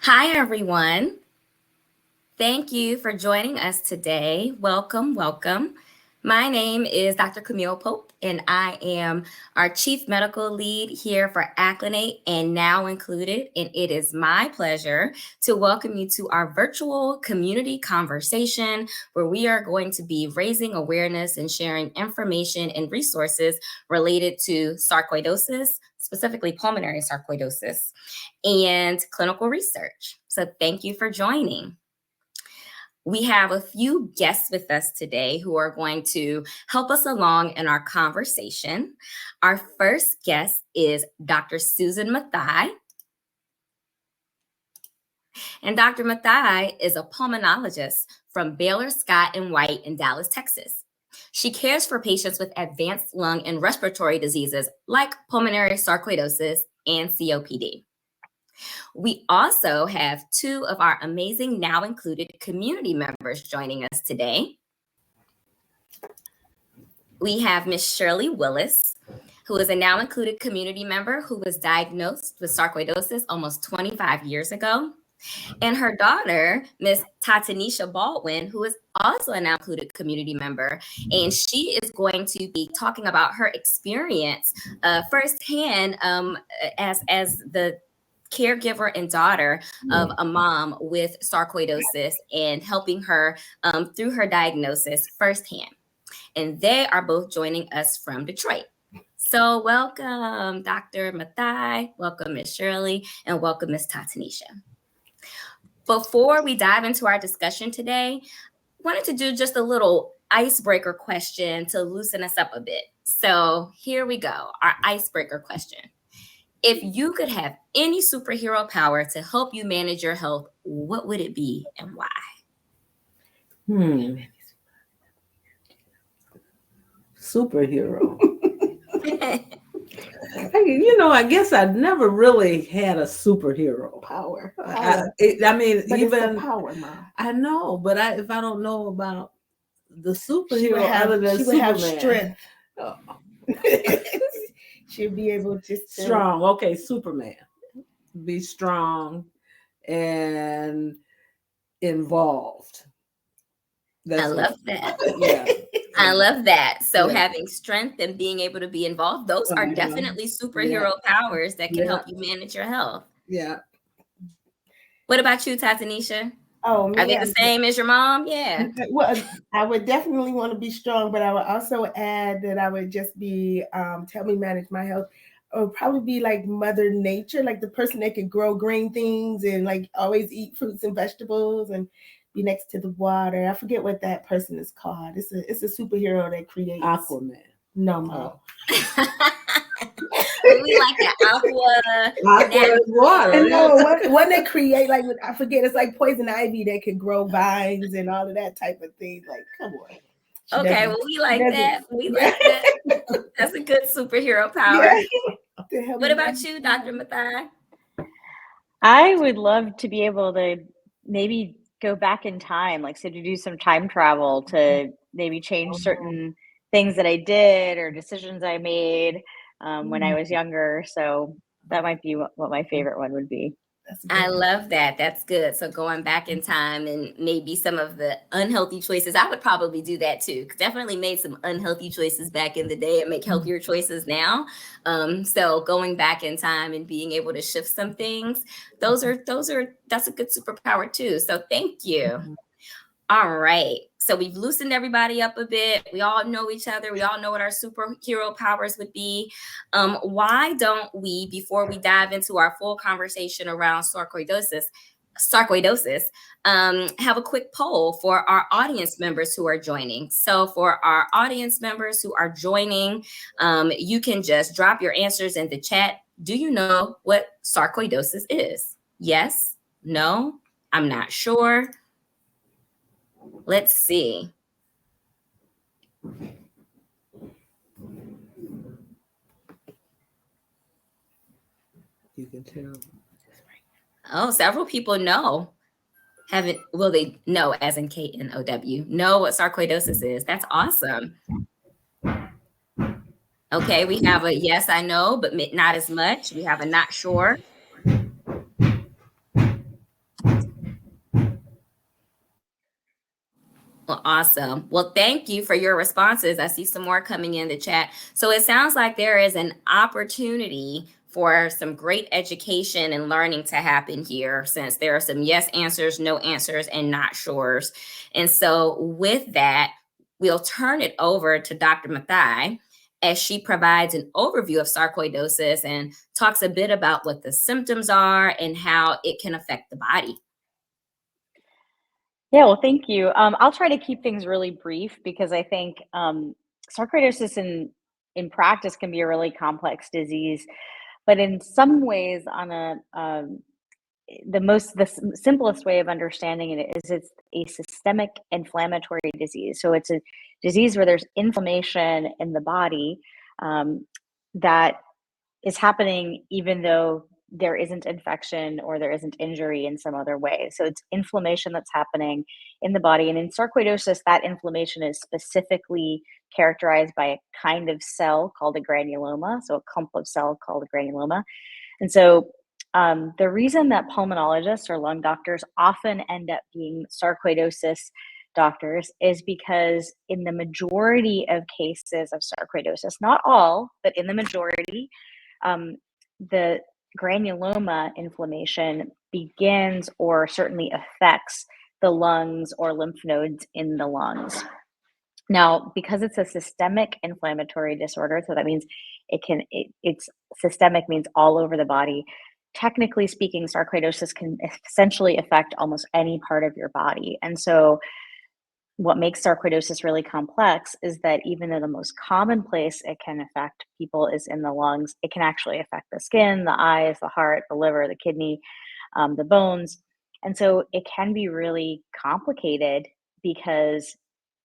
Hi, everyone. Thank you for joining us today. Welcome, welcome. My name is Dr. Camille Pope, and I am our Chief Medical Lead here for Acclinate and Now Included. And it is my pleasure to welcome you to our virtual community conversation where we are going to be raising awareness and sharing information and resources related to sarcoidosis, specifically pulmonary sarcoidosis, and clinical research. So thank you for joining. We have a few guests with us today who are going to help us along in our conversation. Our first guest is Dr. Susan Mathai. And Dr. Mathai is a pulmonologist from Baylor Scott and White in Dallas, Texas. She cares for patients with advanced lung and respiratory diseases like pulmonary sarcoidosis and COPD. We also have two of our amazing Now Included community members joining us today. We have Miss Shirley Willis, who is a Now Included community member who was diagnosed with sarcoidosis almost 25 years ago. And her daughter, Miss Ta-Tanisha Baldwin, who is also a Now Included community member. And she is going to be talking about her experience firsthand as the caregiver and daughter of a mom with sarcoidosis and helping her through her diagnosis firsthand. And they are both joining us from Detroit. So welcome, Dr. Mathai, welcome, Ms. Shirley, and welcome, Ms. Ta-Tanisha. Before we dive into our discussion today, I wanted to do just a little icebreaker question to loosen us up a bit. So here we go, our icebreaker question. If you could have any superhero power to help you manage your health, what would it be and why? Superhero. I guess I never really had a superhero power. Even power, Mom. I know, but if I don't know about the superhero other than she would Superman, have strength. Oh. She'd be able to strong. Okay, Superman. Be strong and involved. I love that. Yeah. I love that. So having strength and being able to be involved, those are definitely superhero powers that can help you manage your health. Yeah. What about you, Ta-Tanisha? Oh, are they the same as your mom? Yeah. Well, I would definitely want to be strong, but I would also add that I would just be help me manage my health. Or probably be like Mother Nature, like the person that can grow green things and like always eat fruits and vegetables and be next to the water. I forget what that person is called. It's a superhero that creates Aquaman. No, Mom. We like the aqua water. No, what they create, like I forget, it's like poison ivy that could grow vines and all of that type of thing. Like, come on. Okay, well, we like that. We like that. That's a good superhero power. Yeah. What about you, Dr. Mathai? I would love to be able to maybe go back in time, like, so to do some time travel to maybe change certain things that I did or decisions I made when I was younger. So that might be what my favorite one would be. I love that. That's good. So going back in time and maybe some of the unhealthy choices, I would probably do that too. Definitely made some unhealthy choices back in the day and make healthier choices now. So going back in time and being able to shift some things, that's a good superpower too. So thank you. All right. So we've loosened everybody up a bit. We all know each other. We all know what our superhero powers would be. Why don't we, before we dive into our full conversation around sarcoidosis, have a quick poll for our audience members who are joining. So for our audience members who are joining, you can just drop your answers in the chat. Do you know what sarcoidosis is? Yes? No? I'm not sure. Let's see. You can tell. Oh, several people know. They know as in KNOW, know what sarcoidosis is. That's awesome. Okay, we have a yes, I know, but not as much. We have a not sure. Well, awesome. Well, thank you for your responses. I see some more coming in the chat. So it sounds like there is an opportunity for some great education and learning to happen here, since there are some yes answers, no answers, and not sures. And so with that, we'll turn it over to Dr. Mathai as she provides an overview of sarcoidosis and talks a bit about what the symptoms are and how it can affect the body. Yeah, well, thank you. I'll try to keep things really brief because I think sarcoidosis in practice can be a really complex disease, but in some ways, on the simplest way of understanding it is it's a systemic inflammatory disease. So it's a disease where there's inflammation in the body that is happening even though there isn't infection or there isn't injury in some other way. So it's inflammation that's happening in the body. And in sarcoidosis, that inflammation is specifically characterized by a kind of cell called a granuloma, so a clump of cell called a granuloma. And so the reason that pulmonologists or lung doctors often end up being sarcoidosis doctors is because in the majority of cases of sarcoidosis, not all, but in the majority, the granuloma inflammation begins or certainly affects the lungs or lymph nodes in the lungs. Now, because it's a systemic inflammatory disorder, so that means it's systemic, means all over the body. Technically speaking, sarcoidosis can essentially affect almost any part of your body. And so what makes sarcoidosis really complex is that even though the most common place it can affect people is in the lungs, it can actually affect the skin, the eyes, the heart, the liver, the kidney, the bones. And so it can be really complicated because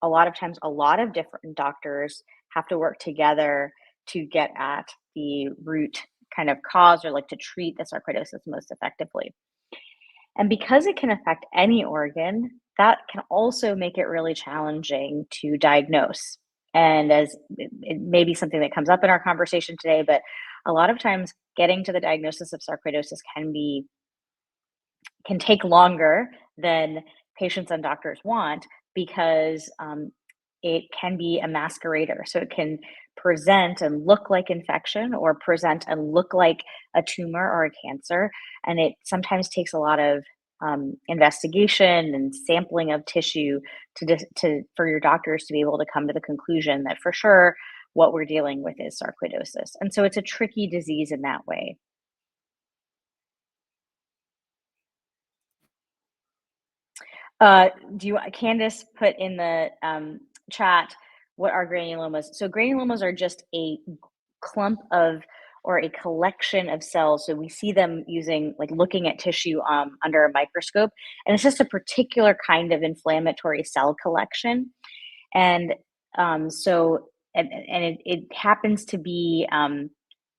a lot of times a lot of different doctors have to work together to get at the root kind of cause, or like to treat the sarcoidosis most effectively. And because it can affect any organ, that can also make it really challenging to diagnose. And as it may be something that comes up in our conversation today, but a lot of times getting to the diagnosis of sarcoidosis can take longer than patients and doctors want, because it can be a masquerader. So it can present and look like infection, or present and look like a tumor or a cancer. And it sometimes takes a lot of investigation and sampling of tissue for your doctors to be able to come to the conclusion that for sure what we're dealing with is sarcoidosis. And so it's a tricky disease in that way. Candace put in the chat, what are granulomas? So granulomas are just a clump of, or a collection of cells. So we see them looking at tissue under a microscope, and it's just a particular kind of inflammatory cell collection. And it happens to be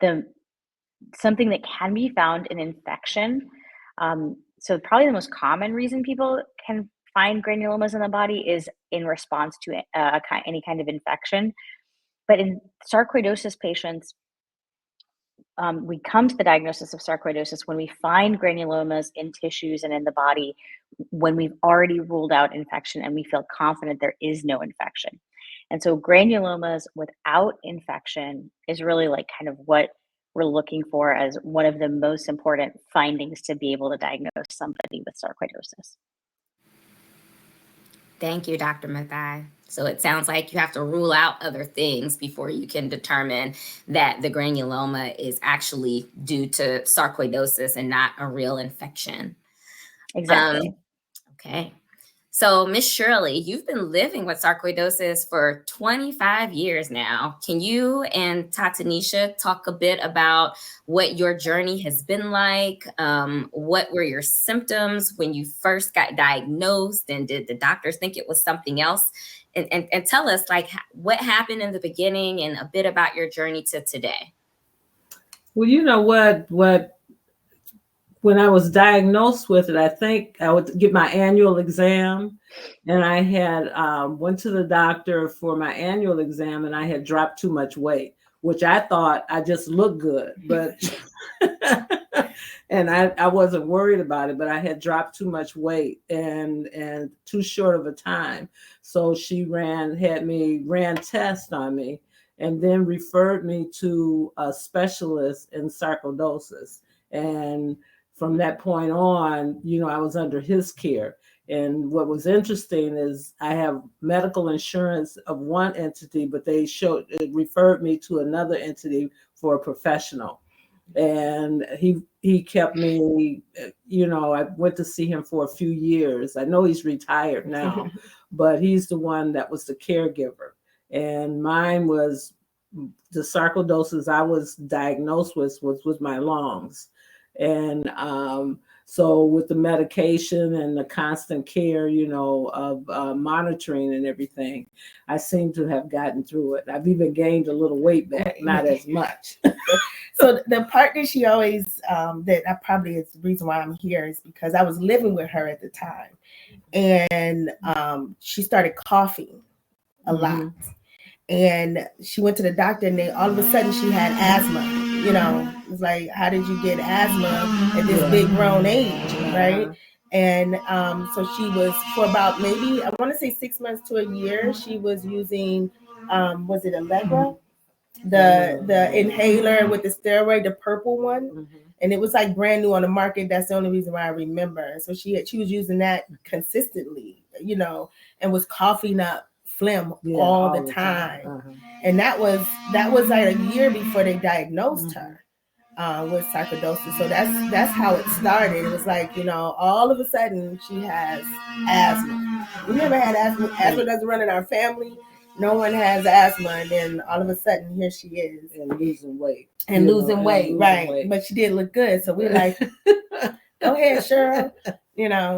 something that can be found in infection. So probably the most common reason people can find granulomas in the body is in response to any kind of infection. But in sarcoidosis patients, we come to the diagnosis of sarcoidosis when we find granulomas in tissues and in the body, when we've already ruled out infection and we feel confident there is no infection. And so granulomas without infection is really like kind of what we're looking for as one of the most important findings to be able to diagnose somebody with sarcoidosis. Thank you, Dr. Mathai. So it sounds like you have to rule out other things before you can determine that the granuloma is actually due to sarcoidosis and not a real infection. Exactly. Okay. So, Miss Shirley, you've been living with sarcoidosis for 25 years now. Can you and Ta-Tanisha talk a bit about what your journey has been like? What were your symptoms when you first got diagnosed? And did the doctors think it was something else? And tell us, like, what happened in the beginning and a bit about your journey to today. Well, you know what when I was diagnosed with it, I think I would get my annual exam, and I had went to the doctor for my annual exam, and I had dropped too much weight. which I thought I just looked good, but and I wasn't worried about it, but I had dropped too much weight and too short of a time. So she ran tests on me and then referred me to a specialist in sarcoidosis. And from that point on, I was under his care. And what was interesting is I have medical insurance of one entity, but it referred me to another entity for a professional. And he kept me, I went to see him for a few years. I know he's retired now, but he's the one that was the caregiver. And mine was the sarcoidosis I was diagnosed with was my lungs. And so with the medication and the constant care, of monitoring and everything, I seem to have gotten through it. I've even gained a little weight back, not as much. So the part that she always, that I probably is the reason why I'm here, is because I was living with her at the time, and she started coughing a lot. And she went to the doctor, and all of a sudden she had asthma. It's like, how did you get asthma at this big grown age, right? And so she was, for about maybe, I want to say 6 months to a year, she was using, was it Allegra? The inhaler with the steroid, the purple one. And it was like brand new on the market. That's the only reason why I remember. So she was using that consistently, and was coughing up phlegm all the time. And that was like a year before they diagnosed her with sarcoidosis. So that's how it started. It was like, all of a sudden she has asthma. We never had asthma. Asthma doesn't run in our family. No one has asthma, and then all of a sudden here she is, and losing weight, right? But she did look good, so we're like, go ahead, Cheryl.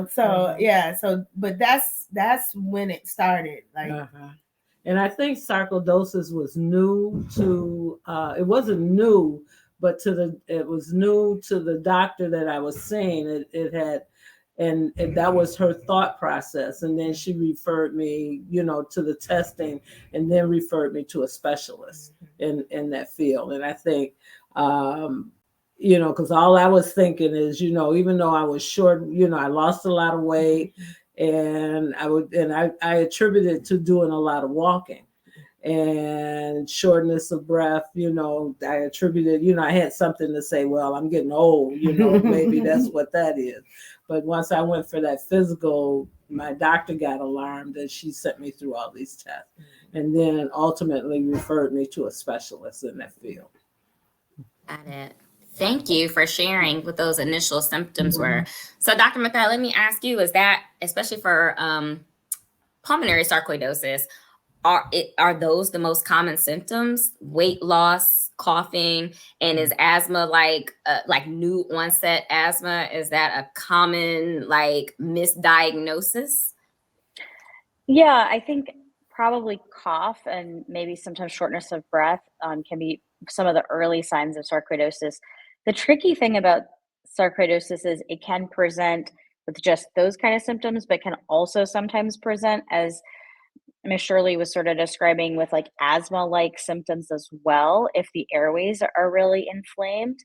So yeah. So, but that's when it started, like. And I think sarcoidosis was new to. It wasn't new, but it was new to the doctor that I was seeing. It had. And that was her thought process. And then she referred me, to the testing, and then referred me to a specialist in that field. And I think, because all I was thinking is, even though I was short, I lost a lot of weight, and I attributed it to doing a lot of walking and shortness of breath. I attributed, I had something to say, well, I'm getting old, maybe that's what that is. But once I went for that physical, my doctor got alarmed, and she sent me through all these tests, and then ultimately referred me to a specialist in that field. Got it. Thank you for sharing what those initial symptoms were. So, Dr. Mathai, let me ask you, is that, especially for pulmonary sarcoidosis, are those the most common symptoms? Weight loss, coughing, and is asthma like new onset asthma? Is that a common misdiagnosis? Yeah, I think probably cough and maybe sometimes shortness of breath can be some of the early signs of sarcoidosis. The tricky thing about sarcoidosis is it can present with just those kind of symptoms, but can also sometimes present, as Ms. Shirley was sort of describing, with asthma-like symptoms as well, if the airways are really inflamed.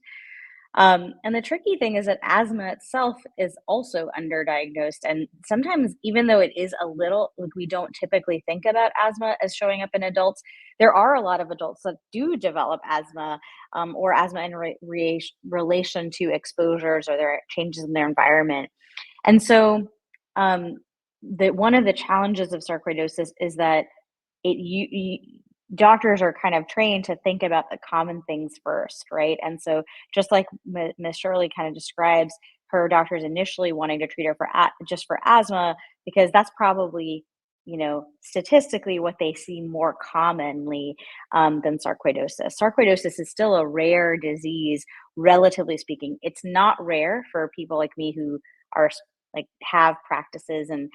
And the tricky thing is that asthma itself is also underdiagnosed. And sometimes, even though it is a little, we don't typically think about asthma as showing up in adults, there are a lot of adults that do develop asthma or asthma in relation to exposures or their changes in their environment. And so one of the challenges of sarcoidosis is that doctors are kind of trained to think about the common things first, right? And so just like Ms. Shirley kind of describes, her doctors initially wanting to treat her just for asthma, because that's probably, statistically what they see more commonly than sarcoidosis. Sarcoidosis is still a rare disease, relatively speaking. It's not rare for people like me who are have practices and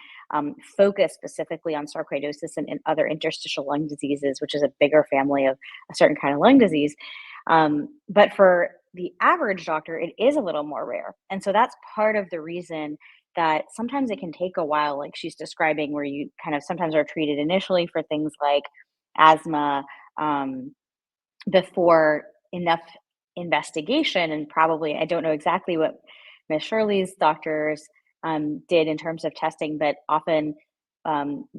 focus specifically on sarcoidosis and other interstitial lung diseases, which is a bigger family of a certain kind of lung disease. But for the average doctor, it is a little more rare. And so that's part of the reason that sometimes it can take a while, like she's describing, where you kind of sometimes are treated initially for things like asthma, before enough investigation. And probably, I don't know exactly what Miss Shirley's doctors did in terms of testing, but often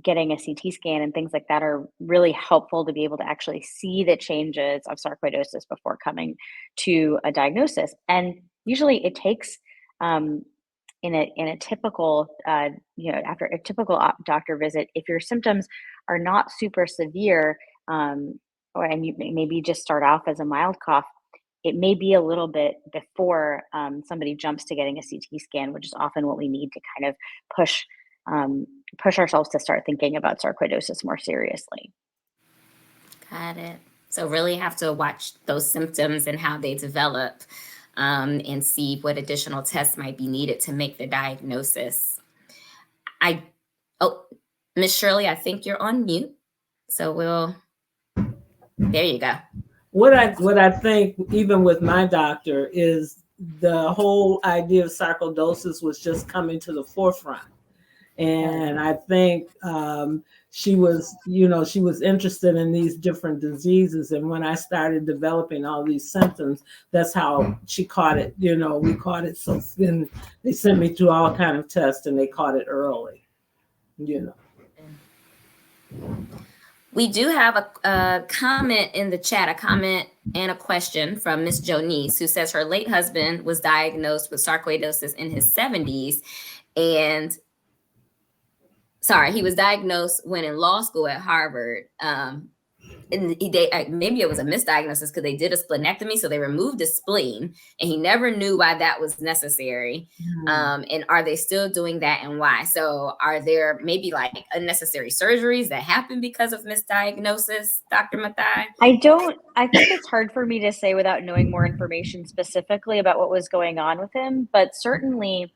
getting a CT scan and things like that are really helpful to be able to actually see the changes of sarcoidosis before coming to a diagnosis. And usually it takes in a typical after a typical doctor visit, if your symptoms are not super severe, and you maybe just start off as a mild cough, it may be a little bit before somebody jumps to getting a CT scan, which is often what we need to kind of push ourselves to start thinking about sarcoidosis more seriously. Got it. So really have to watch those symptoms and how they develop, and see what additional tests might be needed to make the diagnosis. Miss Shirley, I think you're on mute. So there you go. What I think, even with my doctor, is the whole idea of sarcoidosis was just coming to the forefront. And I think she was interested in these different diseases. And when I started developing all these symptoms, that's how she caught it. We caught it. So then they sent me through all kind of tests and they caught it early. We do have a comment in the chat, a comment and a question from Miss Jonice, who says her late husband was diagnosed with sarcoidosis in his 70s. And he was diagnosed when in law school at Harvard. And maybe it was a misdiagnosis because they did a splenectomy, so they removed the spleen, and he never knew why that was necessary. And are they still doing that, and why? So are there maybe like unnecessary surgeries that happen because of misdiagnosis, Dr. Mathai? I think it's hard for me to say without knowing more information specifically about what was going on with him, but certainly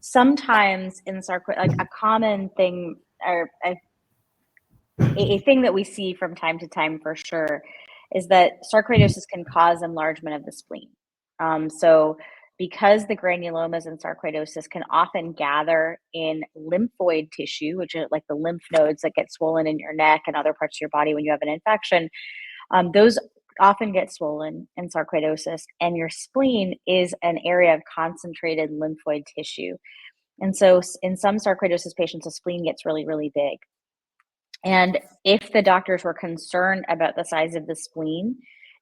sometimes in sarcoidosis, like a common thing or a thing that we see from time to time for sure is that sarcoidosis can cause enlargement of the spleen. So because the granulomas in sarcoidosis can often gather in lymphoid tissue, which are like the lymph nodes that get swollen in your neck and other parts of your body when you have an infection, those often get swollen in sarcoidosis, and your spleen is an area of concentrated lymphoid tissue. And so in some sarcoidosis patients, the spleen gets really, really big. And if the doctors were concerned about the size of the spleen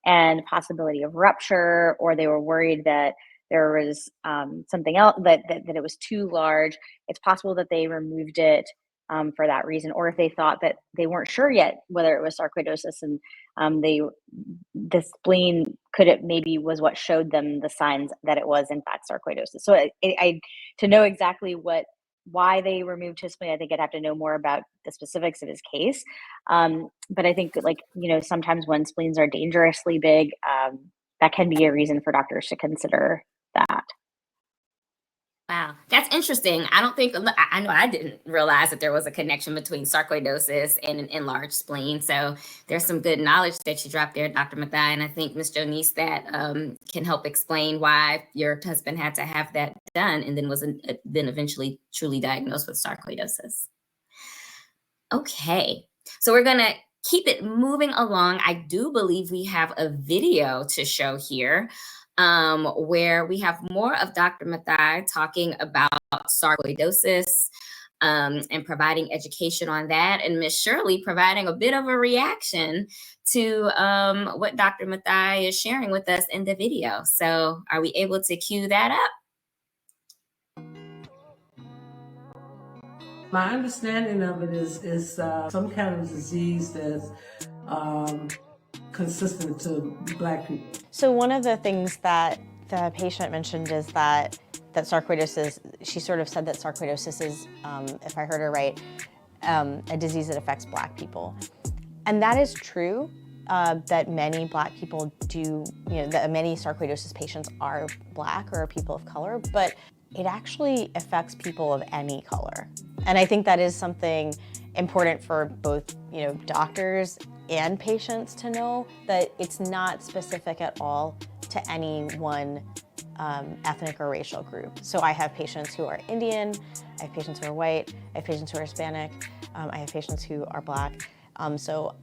and possibility of rupture, or they were worried that there was something else, that it was too large, it's possible that they removed it for that reason. Or if they thought that they weren't sure yet whether it was sarcoidosis, and the spleen maybe was what showed them the signs that it was in fact sarcoidosis. So to know exactly why they removed his spleen, I think I'd have to know more about the specifics of his case. But I think sometimes when spleens are dangerously big, that can be a reason for doctors to consider that. Wow, that's interesting. I know I didn't realize that there was a connection between sarcoidosis and an enlarged spleen. So there's some good knowledge that you dropped there, Dr. Mathai. And I think, Ms. Jonice, that can help explain why your husband had to have that done and then eventually truly diagnosed with sarcoidosis. Okay, so we're going to keep it moving along. I do believe we have a video to show here, where we have more of Dr. Mathai talking about sarcoidosis and providing education on that, and Ms. Shirley providing a bit of a reaction to what Dr. Mathai is sharing with us in the video. So are we able to cue that up? My understanding of it is some kind of disease that's consistent to Black people. So one of the things that the patient mentioned is that sarcoidosis, she sort of said that sarcoidosis is, if I heard her right, a disease that affects Black people. And that is true, that many Black people do, that many sarcoidosis patients are Black or are people of color, but it actually affects people of any color. And I think that is something important for both, doctors and patients to know, that it's not specific at all to any one ethnic or racial group. So I have patients who are Indian, I have patients who are white, I have patients who are Hispanic, I have patients who are Black. So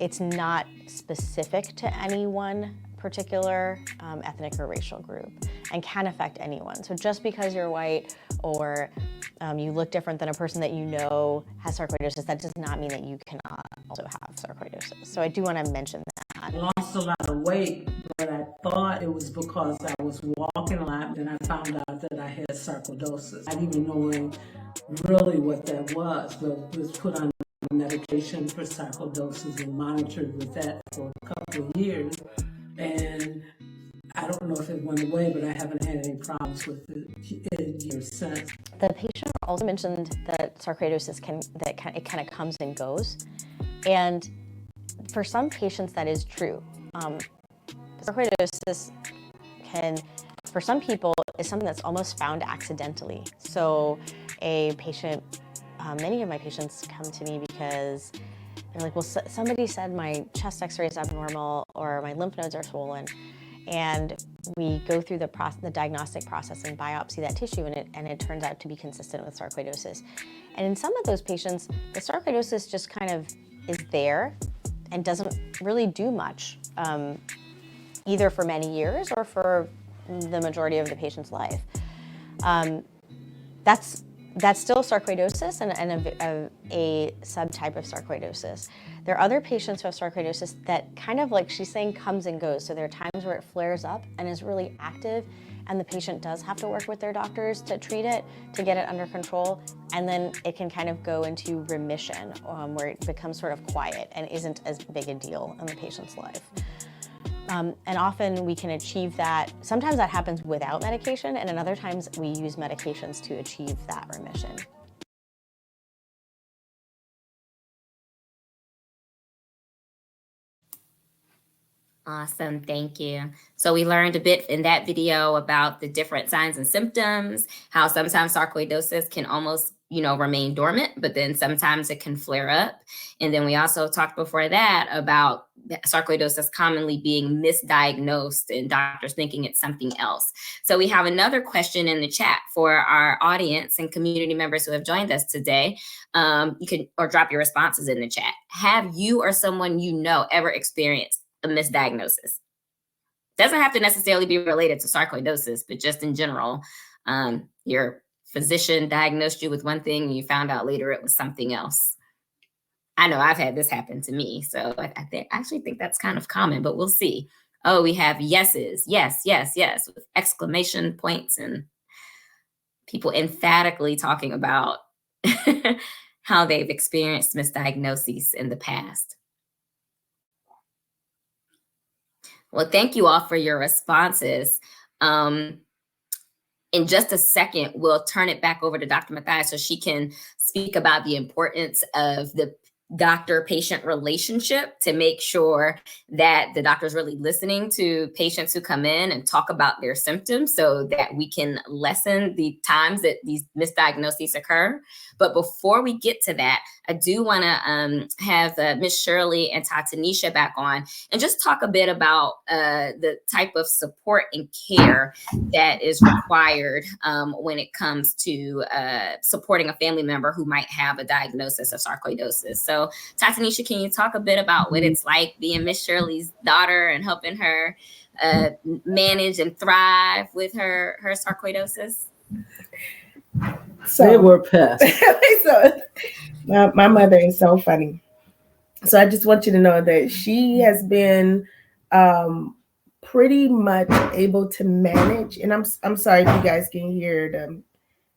it's not specific to any one particular ethnic or racial group and can affect anyone. So just because you're white or you look different than a person that you know has sarcoidosis, that does not mean that you cannot also have sarcoidosis. So I do want to mention that. I lost a lot of weight, but I thought it was because I was walking a lot, and I found out that I had sarcoidosis. Not even knowing really what that was, but was put on medication for sarcoidosis and monitored with that for a couple of years. And I don't know if it went away, but I haven't had any problems with it years since. The patient also mentioned that sarcoidosis it kind of comes and goes, and for some patients that is true. Sarcoidosis can, for some people, is something that's almost found accidentally. So a patient, many of my patients come to me because they're like, well, somebody said my chest x-ray is abnormal or my lymph nodes are swollen. And we go through the diagnostic process and biopsy that tissue, and it turns out to be consistent with sarcoidosis. And in some of those patients, the sarcoidosis just kind of is there and doesn't really do much, either for many years or for the majority of the patient's life. That's still sarcoidosis and a subtype of sarcoidosis. There are other patients who have sarcoidosis that kind of, like she's saying, comes and goes. So there are times where it flares up and is really active, and the patient does have to work with their doctors to treat it, to get it under control, and then it can kind of go into remission, where it becomes sort of quiet and isn't as big a deal in the patient's life. And often we can achieve that. Sometimes that happens without medication, and in other times we use medications to achieve that remission. Awesome, thank you. So we learned a bit in that video about the different signs and symptoms, how sometimes sarcoidosis can almost, remain dormant, but then sometimes it can flare up. And then we also talked before that about sarcoidosis commonly being misdiagnosed and doctors thinking it's something else. So we have another question in the chat for our audience and community members who have joined us today. You can drop your responses in the chat. Have you or someone you know ever experienced a misdiagnosis? Doesn't have to necessarily be related to sarcoidosis, but just in general, your physician diagnosed you with one thing and you found out later it was something else. I know I've had this happen to me, so I actually think that's kind of common, but we'll see. Oh, we have yeses, yes, yes, yes, with exclamation points and people emphatically talking about how they've experienced misdiagnoses in the past. Well, thank you all for your responses. In just a second, we'll turn it back over to Dr. Mathai so she can speak about the importance of the doctor-patient relationship to make sure that the doctor is really listening to patients who come in and talk about their symptoms so that we can lessen the times that these misdiagnoses occur. But before we get to that, I do want to have Miss Shirley and Ta-Tanisha back on and just talk a bit about the type of support and care that is required when it comes to supporting a family member who might have a diagnosis of sarcoidosis. So Ta-Tanisha, can you talk a bit about what it's like being Miss Shirley's daughter and helping her manage and thrive with her sarcoidosis? So they were pests. So my mother is so funny. So I just want you to know that she has been pretty much able to manage, and I'm sorry if you guys can hear the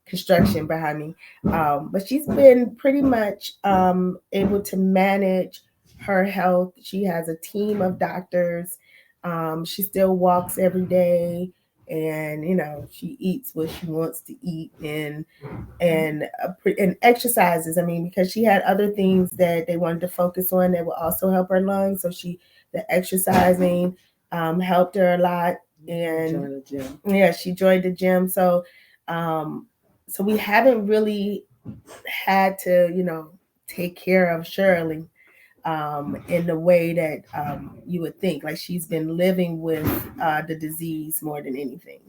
construction behind me, but she's been pretty much able to manage her health. She has a team of doctors. She still walks every day, and she eats what she wants to eat, and exercises. I mean, because she had other things that they wanted to focus on that would also help her lungs. So the exercising helped her a lot, and Joined the gym. Yeah, she joined the gym. So so we haven't really had to take care of Shirley in the way that you would think. Like, she's been living with the disease more than anything.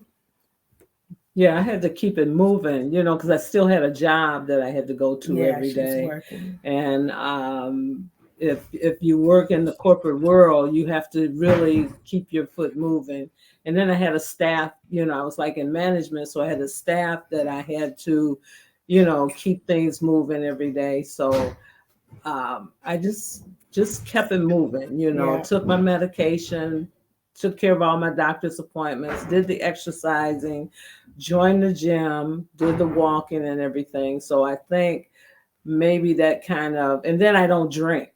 Yeah, I had to keep it moving, because I still had a job that I had to go to every she's day. working. And if you work in the corporate world, you have to really keep your foot moving. And then I had a staff, I was like in management, so I had a staff that I had to, keep things moving every day. So I just kept it moving, took my medication, took care of all my doctor's appointments, did the exercising, joined the gym, did the walking and everything. So I think maybe that kind of, and then I don't drink.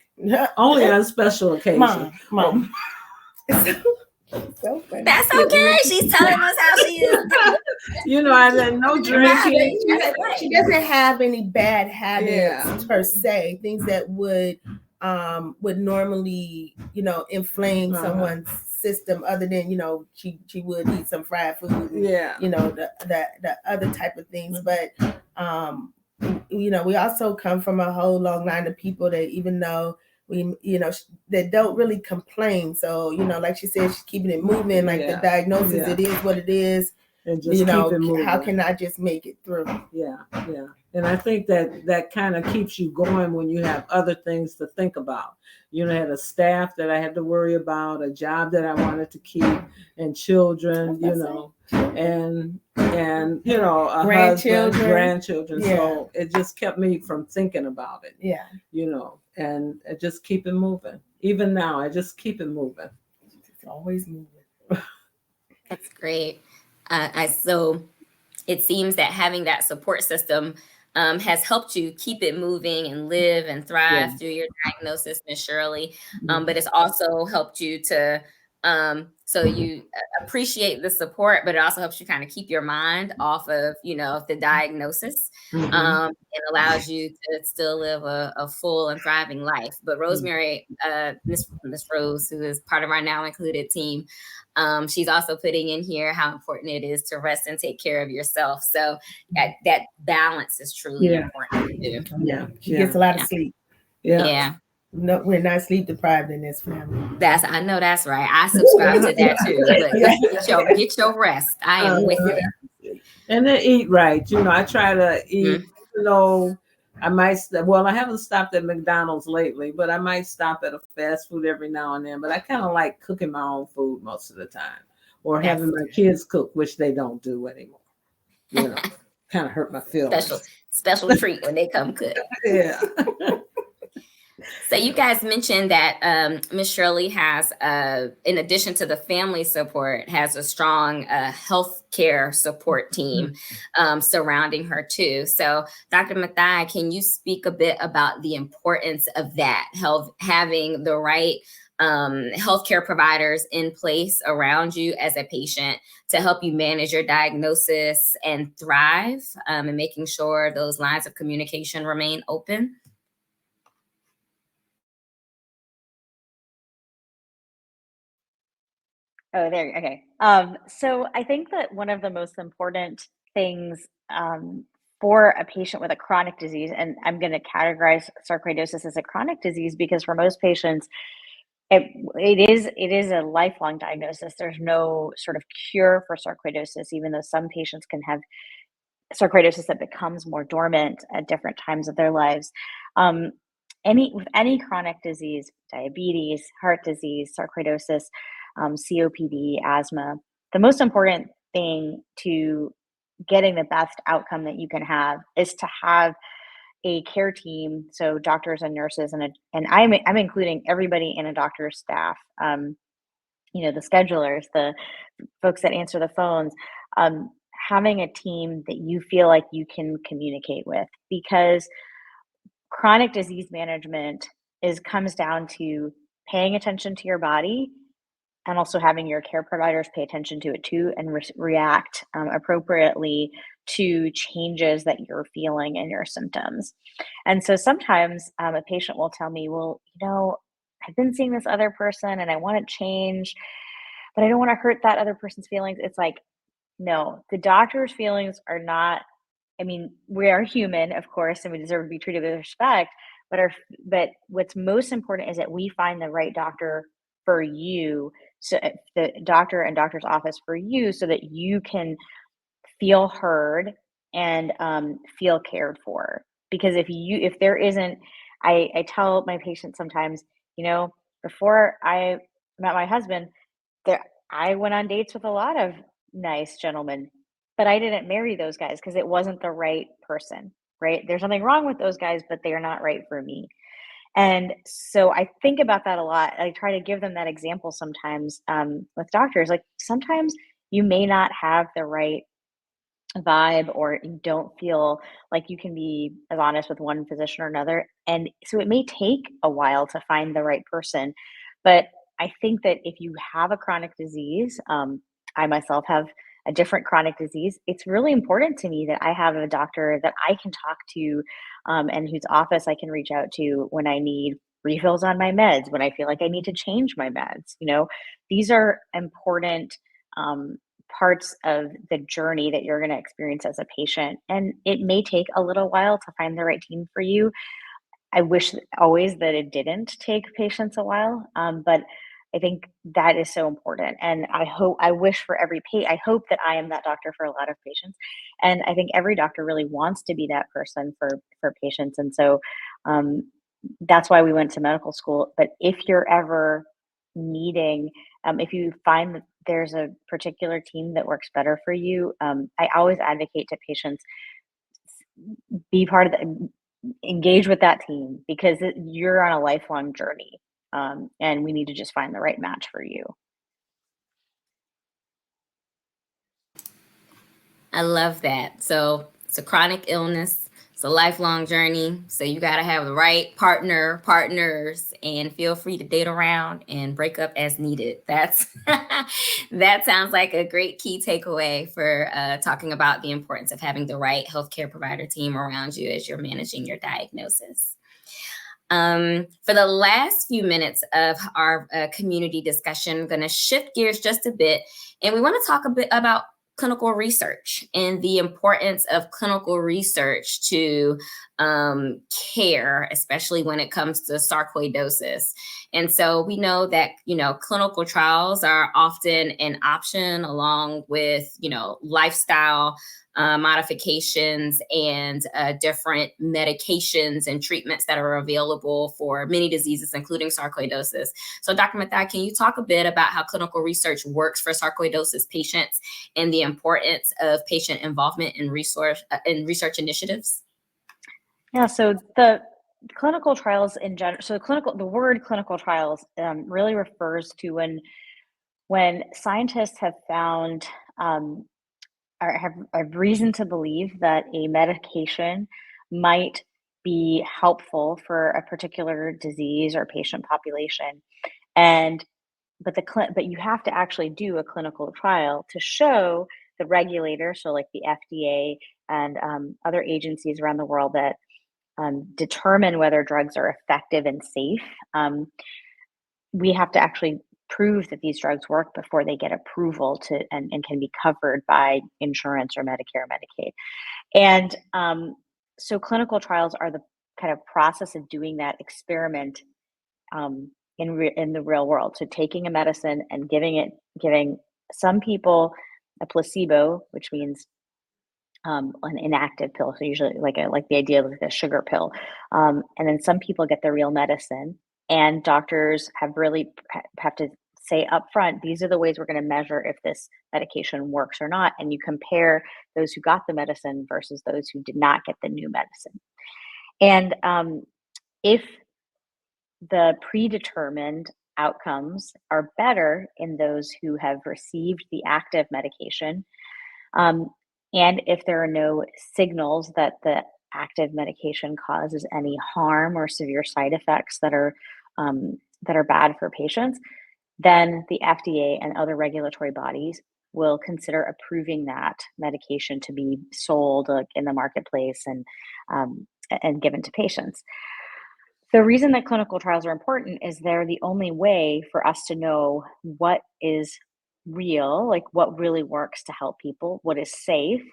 Only on special occasions. Mom. So funny. That's okay. She's telling us how she is. I didn't no drinking. She doesn't have any bad habits per se, things that would normally, inflame someone's system, other than, she would eat some fried food, and, the other type of things. But we also come from a whole long line of people that, even though we, that don't really complain. So, like she said, she's keeping it moving, like the diagnosis, it is what it is. And just keep it moving. How can I just make it through? Yeah. And I think that kind of keeps you going when you have other things to think about. I had a staff that I had to worry about, a job that I wanted to keep, and children, and a grandchildren. Grandchildren. Yeah. So it just kept me from thinking about it. Yeah. And I just keep it moving. Even now, I just keep it moving. It's always moving. That's great. So it seems that having that support system has helped you keep it moving and live and thrive through your diagnosis, Ms. Shirley. But it's also helped you to, so you appreciate the support, but it also helps you kind of keep your mind off of, the diagnosis, and allows you to still live a full and thriving life. But Rosemary, Miss Rose, who is part of our Now Included team, she's also putting in here how important it is to rest and take care of yourself. So that balance is truly important too. Yeah, she gets a lot of sleep. Yeah. No, we're not sleep deprived in this family. I know that's right. I subscribe to that too. But get your rest. I am with you. And then eat right. I try to eat, I might, I haven't stopped at McDonald's lately, but I might stop at a fast food every now and then. But I kind of like cooking my own food most of the time, or having my kids cook, which they don't do anymore. Kind of hurt my feelings. Special treat when they come cook. Yeah. So you guys mentioned that Ms. Shirley has, in addition to the family support, has a strong healthcare support team surrounding her too. So Dr. Mathai, can you speak a bit about the importance of that, having the right healthcare providers in place around you as a patient to help you manage your diagnosis and thrive, and making sure those lines of communication remain open? Oh, there. Okay. So I think that one of the most important things for a patient with a chronic disease, and I'm going to categorize sarcoidosis as a chronic disease because for most patients, it is a lifelong diagnosis. There's no sort of cure for sarcoidosis, even though some patients can have sarcoidosis that becomes more dormant at different times of their lives. With any chronic disease, diabetes, heart disease, sarcoidosis, COPD, asthma, the most important thing to getting the best outcome that you can have is to have a care team, so doctors and nurses, and I'm including everybody in a doctor's staff, the schedulers, the folks that answer the phones, having a team that you feel like you can communicate with, because chronic disease management comes down to paying attention to your body and also having your care providers pay attention to it too and react appropriately to changes that you're feeling in your symptoms. And so sometimes a patient will tell me, well, I've been seeing this other person and I want to change, but I don't want to hurt that other person's feelings. It's like, no, the doctor's feelings are not, we are human, of course, and we deserve to be treated with respect, but what's most important is that we find the right doctor for you, so the doctor and doctor's office for you, so that you can feel heard and feel cared for. Because if there isn't I tell my patients sometimes, before I met my husband, I went on dates with a lot of nice gentlemen, but I didn't marry those guys because it wasn't the right person, right? There's nothing wrong with those guys, but they are not right for me. And so I think about that a lot. I try to give them that example sometimes with doctors. Like sometimes you may not have the right vibe, or you don't feel like you can be as honest with one physician or another. And so it may take a while to find the right person. But I think that if you have a chronic disease, I myself have a different chronic disease, it's really important to me that I have a doctor that I can talk to, and whose office I can reach out to when I need refills on my meds, when I feel like I need to change my meds. These are important parts of the journey that you're going to experience as a patient. And it may take a little while to find the right team for you. I wish always that it didn't take patients a while, but I think that is so important. And I wish for I hope that I am that doctor for a lot of patients. And I think every doctor really wants to be that person for patients. And so that's why we went to medical school. But if you're ever needing, if you find that there's a particular team that works better for you, I always advocate to patients, be part of engage with that team, because you're on a lifelong journey, and we need to just find the right match for you. I love that. So it's a chronic illness. It's a lifelong journey. So you got to have the right partners, and feel free to date around and break up as needed. That sounds like a great key takeaway for talking about the importance of having the right healthcare provider team around you as you're managing your diagnosis. For the last few minutes of our community discussion, I'm going to shift gears just a bit, and we want to talk a bit about clinical research and the importance of clinical research to care, especially when it comes to sarcoidosis. And so we know that, clinical trials are often an option along with, lifestyle modifications and different medications and treatments that are available for many diseases, including sarcoidosis. So Dr. Mathai, can you talk a bit about how clinical research works for sarcoidosis patients and the importance of patient involvement in research initiatives? Yeah, so the clinical trials in general, the word clinical trials really refers to when scientists have found or have reason to believe that a medication might be helpful for a particular disease or patient population. But you have to actually do a clinical trial to show the regulator, so like the FDA and other agencies around the world that determine whether drugs are effective and safe. We have to actually prove that these drugs work before they get approval and can be covered by insurance or Medicare or Medicaid. And so clinical trials are the kind of process of doing that experiment in the real world. So taking a medicine and giving some people a placebo, which means an inactive pill. So usually like the idea of like a sugar pill. And then some people get the real medicine, and doctors have to say up front, these are the ways we're going to measure if this medication works or not. And you compare those who got the medicine versus those who did not get the new medicine. And if the predetermined outcomes are better in those who have received the active medication, and if there are no signals that the active medication causes any harm or severe side effects that are bad for patients, then the FDA and other regulatory bodies will consider approving that medication to be sold in the marketplace and given to patients. The reason that clinical trials are important is they're the only way for us to know what is real, like what really works to help people, what is safe,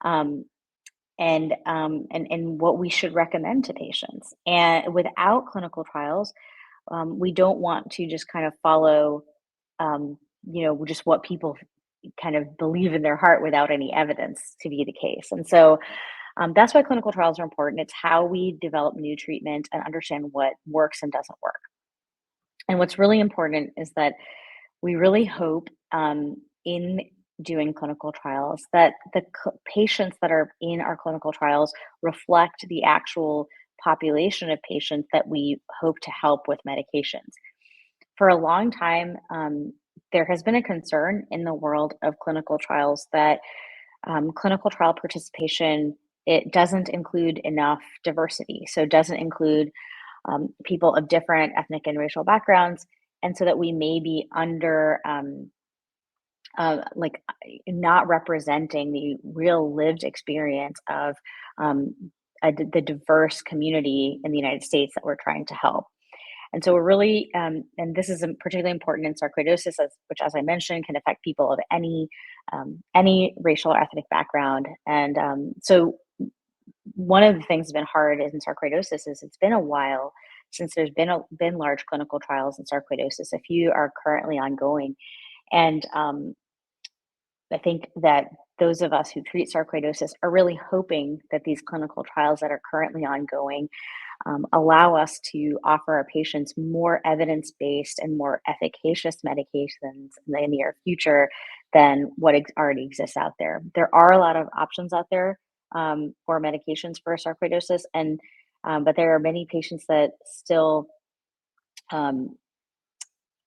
and what we should recommend to patients. And without clinical trials, we don't want to just kind of follow, just what people kind of believe in their heart without any evidence to be the case. And so That's why clinical trials are important. It's how we develop new treatment and understand what works and doesn't work. And what's really important is that we really hope in doing clinical trials that the patients that are in our clinical trials reflect the actual population of patients that we hope to help with medications. For a long time, there has been a concern in the world of clinical trials that clinical trial participation, it doesn't include enough diversity. So it doesn't include people of different ethnic and racial backgrounds. And so that we may be under, like not representing the real lived experience of the diverse community in the United States that we're trying to help. And so we're really, and this is particularly important in sarcoidosis, which, as I mentioned, can affect people of any racial or ethnic background. And so one of the things that's been hard in sarcoidosis is it's been a while since there's been large clinical trials in sarcoidosis. A few are currently ongoing. And I think that those of us who treat sarcoidosis are really hoping that these clinical trials that are currently ongoing allow us to offer our patients more evidence-based and more efficacious medications in the near future than what already exists out there. There are a lot of options out there for medications for sarcoidosis, and but there are many patients that still are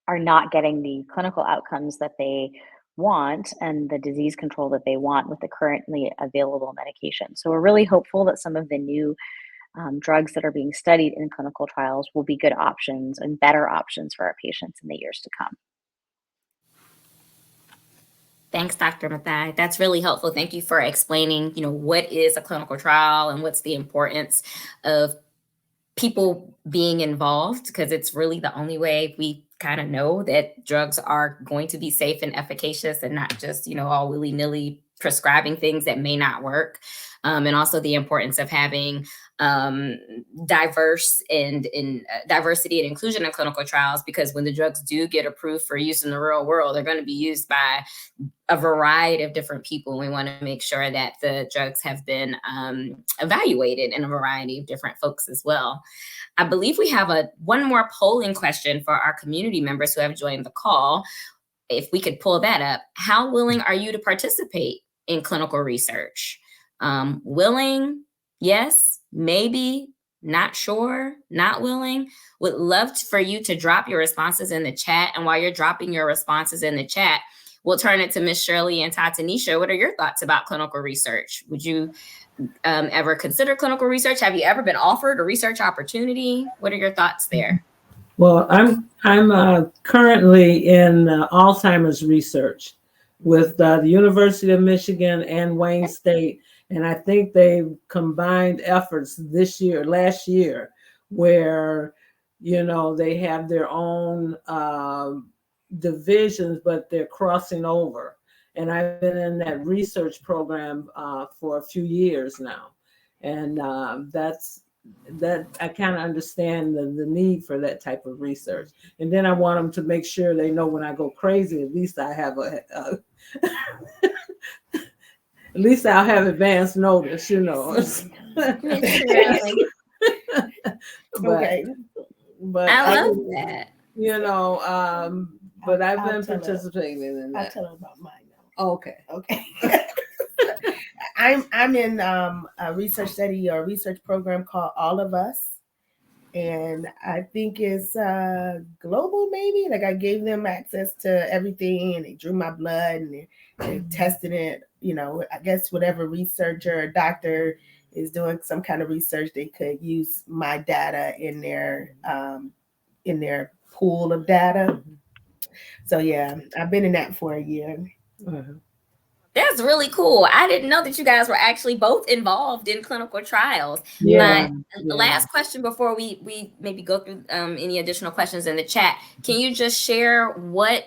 not getting the clinical outcomes that they want and the disease control that they want with the currently available medication. So we're really hopeful that some of the new drugs that are being studied in clinical trials will be good options and better options for our patients in the years to come. Thanks, Dr. Mathai. That's really helpful. Thank you for explaining, what is a clinical trial and what's the importance of people being involved, because it's really the only way we kind of know that drugs are going to be safe and efficacious and not just, all willy-nilly prescribing things that may not work. And also the importance of having diversity and inclusion in clinical trials, because when the drugs do get approved for use in the real world, they're going to be used by a variety of different people. We want to make sure that the drugs have been evaluated in a variety of different folks as well. I believe we have one more polling question for our community members who have joined the call. If we could pull that up. How willing are you to participate in clinical research? Willing, yes, maybe, not sure, not willing. Would love for you to drop your responses in the chat. And while you're dropping your responses in the chat, we'll turn it to Miss Shirley and Ta-Tanisha. What are your thoughts about clinical research? Would you ever consider clinical research? Have you ever been offered a research opportunity? What are your thoughts there? Well, I'm currently in Alzheimer's research with the University of Michigan and Wayne State, and I think they've combined efforts last year, where they have their own divisions, but they're crossing over. And I've been in that research program for a few years now, and that I kind of understand the need for that type of research. And then I want them to make sure they know when I go crazy, at least I have at least I'll have advance notice, But, Okay. But I love that. But I've been participating in that. I'll tell her about mine now. Okay. I'm in a research study or research program called All of Us, and I think it's global. Maybe like I gave them access to everything, and they drew my blood and they tested it. I guess whatever researcher or doctor is doing some kind of research, they could use my data in their pool of data. So yeah, I've been in that for a year. Uh-huh. That's really cool. I didn't know that you guys were actually both involved in clinical trials. Yeah. Last question before we maybe go through any additional questions in the chat. Can you just share what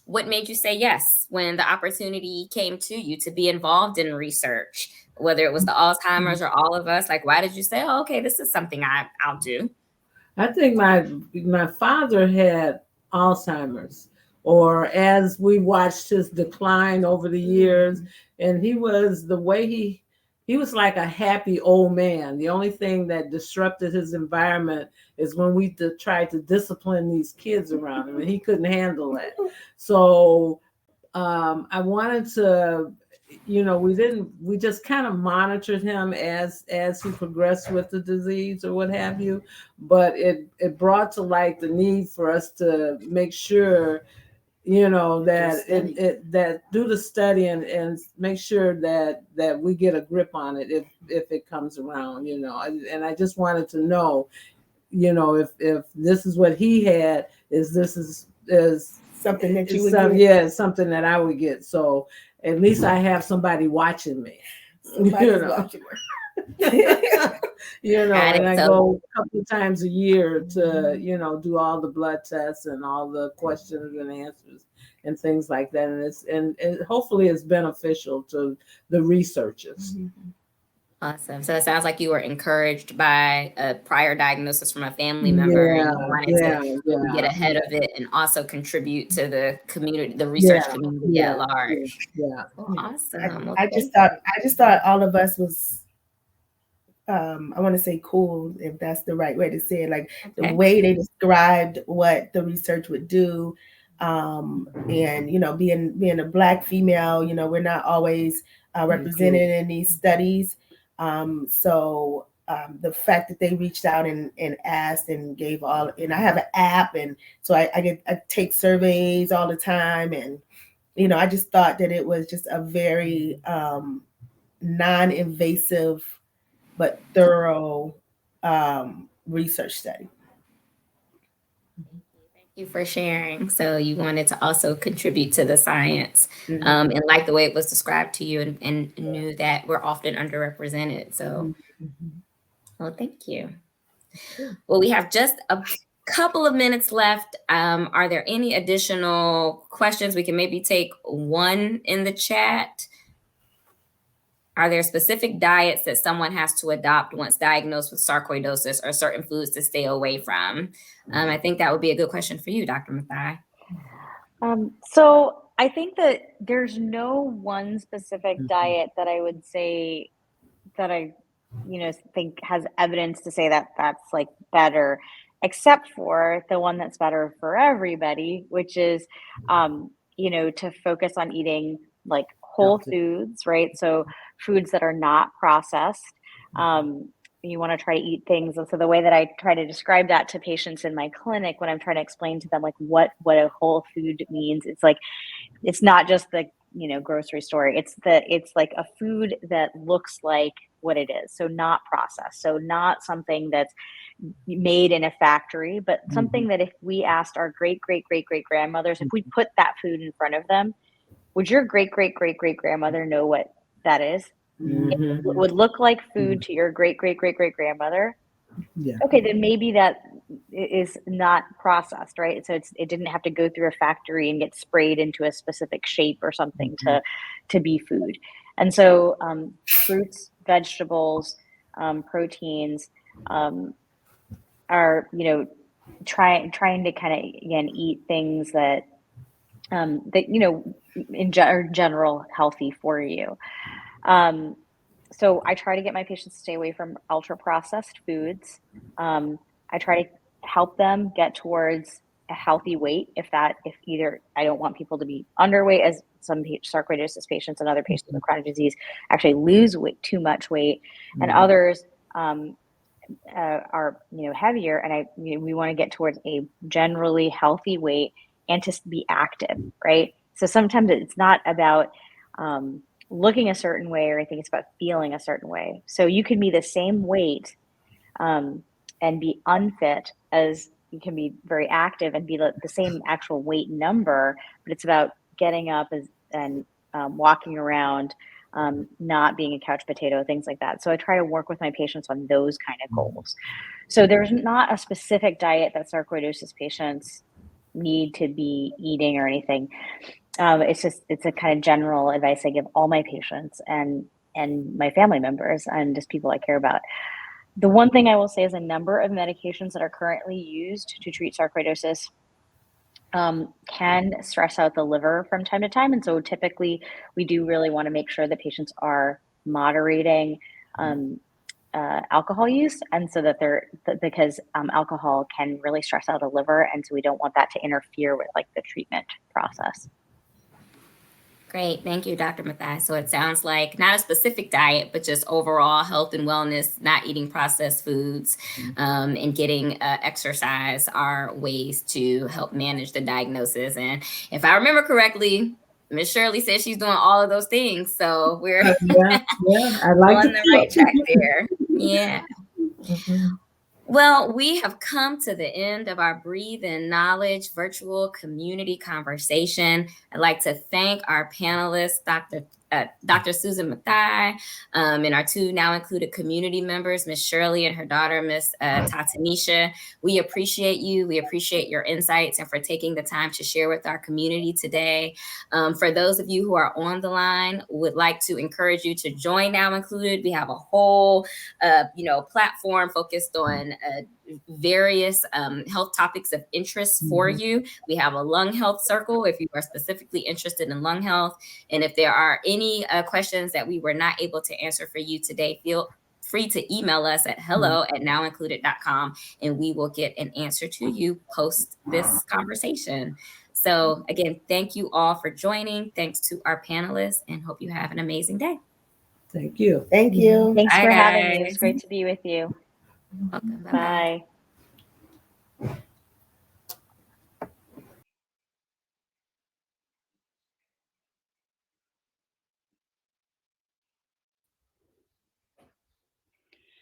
made you say yes when the opportunity came to you to be involved in research, whether it was the Alzheimer's or All of Us? Like, why did you say, oh, okay, this is something I'll do? I think my father had Alzheimer's, or as we watched his decline over the years, and he was the way he was like a happy old man. The only thing that disrupted his environment is when we tried to discipline these kids around him, and he couldn't handle that. So I wanted to, we just kind of monitored him as he progressed with the disease or what have you, but it brought to light the need for us to make sure, that do the study and make sure that we get a grip on it if it comes around, and I just wanted to know, if this is what he had, is something that you would get. Yeah, something that I would get. So at least I have somebody watching me. Somebody's watching her. And I go a couple of times a year to, do all the blood tests and all the questions and answers and things like that. And hopefully it's beneficial to the researchers. Mm-hmm. Awesome. So it sounds like you were encouraged by a prior diagnosis from a family member, and you wanted to get ahead of it and also contribute to the community, the research community at large. Yeah. Well, awesome. I just thought all of us was, I want to say cool, if that's the right way to say it, like the way they described what the research would do. And, being a Black female, we're not always represented in these studies. So the fact that they reached out and asked and gave and I have an app, and so I take surveys all the time, and I just thought that it was just a very non-invasive but thorough research study. You for sharing. So you wanted to also contribute to the science, and like the way it was described to you, and knew that we're often underrepresented. So, well, thank you. Well, we have just a couple of minutes left. Are there any additional questions? We can maybe take one in the chat. Are there specific diets that someone has to adopt once diagnosed with sarcoidosis, or certain foods to stay away from? I think that would be a good question for you, Dr. Mathai. So I think that there's no one specific diet that I would say that I, think has evidence to say that that's like better, except for the one that's better for everybody, which is, to focus on eating like whole foods, right? So foods that are not processed. You want to try to eat things. And so the way that I try to describe that to patients in my clinic, when I'm trying to explain to them like what a whole food means, it's like, it's not just the, grocery store. It's like a food that looks like what it is. So not processed. So not something that's made in a factory, but something that if we asked our great grandmothers, if we put that food in front of them, would your great grandmother know what that is? It would look like food to your great grandmother. Yeah. Okay, then maybe that is not processed, right? So it didn't have to go through a factory and get sprayed into a specific shape or something to be food. And so fruits, vegetables, proteins are, trying to kind of, again, eat things that in general healthy for you. So I try to get my patients to stay away from ultra processed foods. I try to help them get towards a healthy weight. If either I don't want people to be underweight, as some sarcoidosis patients and other patients with chronic disease actually lose weight, too much weight, and others are heavier, and we want to get towards a generally healthy weight and to be active, right? So sometimes it's not about looking a certain way or anything, it's about feeling a certain way. So you can be the same weight and be unfit as you can be very active and be the same actual weight number, but it's about getting up and walking around, not being a couch potato, things like that. So I try to work with my patients on those kind of goals. So there's not a specific diet that sarcoidosis patients need to be eating or anything. It's a kind of general advice I give all my patients and my family members and just people I care about. The one thing I will say is a number of medications that are currently used to treat sarcoidosis can stress out the liver from time to time. And so typically we do really want to make sure that patients are moderating alcohol use, and so that because alcohol can really stress out the liver, and so we don't want that to interfere with like the treatment process. Great. Thank you, Dr. Mathai. So it sounds like not a specific diet, but just overall health and wellness, not eating processed foods, and getting exercise are ways to help manage the diagnosis. And if I remember correctly, Miss Shirley says she's doing all of those things. So we're I like on the right track there. Yeah. Well, we have come to the end of our Breathe in Knowledge virtual community conversation. I'd like to thank our panelists, Dr. Susan Mathai, and our two now included community members, Miss Shirley and her daughter, Miss Ta-Tanisha. We appreciate you. We appreciate your insights and for taking the time to share with our community today. For those of you who are on the line, would like to encourage you to join Now Included. We have a whole, platform focused on various health topics of interest for you. We have a lung health circle if you are specifically interested in lung health. And if there are any questions that we were not able to answer for you today, feel free to email us at hello@nowincluded.com, and we will get an answer to you post this conversation. So again, thank you all for joining. Thanks to our panelists, and hope you have an amazing day. Thank you. Thank you. Thanks Bye, for having me. It guys. was great to be with you. Welcome. Bye.